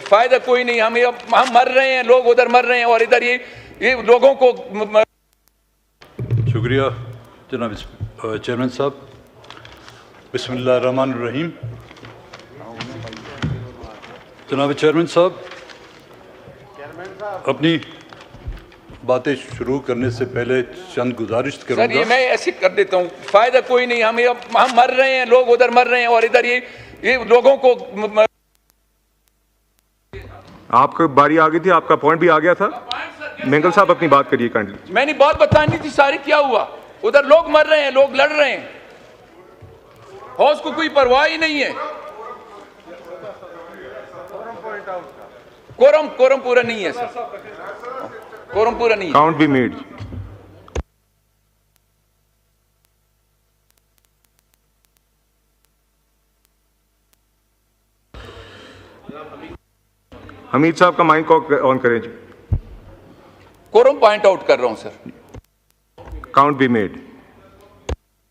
फायदा कोई नहीं। हम मर रहे हैं, लोग उधर मर रहे हैं और इधर ये लोगों को। शुक्रिया जनाब चेयरमैन साहब। बिस्मिल्लाहिर्रहमानिर्रहीम। जनाब चेयरमैन साहब, अपनी बातें शुरू करने से पहले चंद गुजारिश करूंगा। सर ये मैं ऐसे कर देता हूँ, फायदा कोई नहीं। हम मर रहे हैं, लोग उधर मर रहे हैं और इधर ये लोगों को। आपकी बारी आ गई थी, आपका पॉइंट भी आ गया था। मेंगल साहब अपनी बात करिए काइंडली। मैंने बात बतानी थी सारी, क्या हुआ? उधर लोग मर रहे हैं, लोग लड़ रहे हैं, हौस को कोई परवाह ही नहीं है। कोरम पूरा नहीं है सर, कोरम पूरा नहीं है। Count be made. हमीद साहब का माइक ऑन करें जी। कोरम पॉइंट आउट कर रहा हूं सर। Count be made.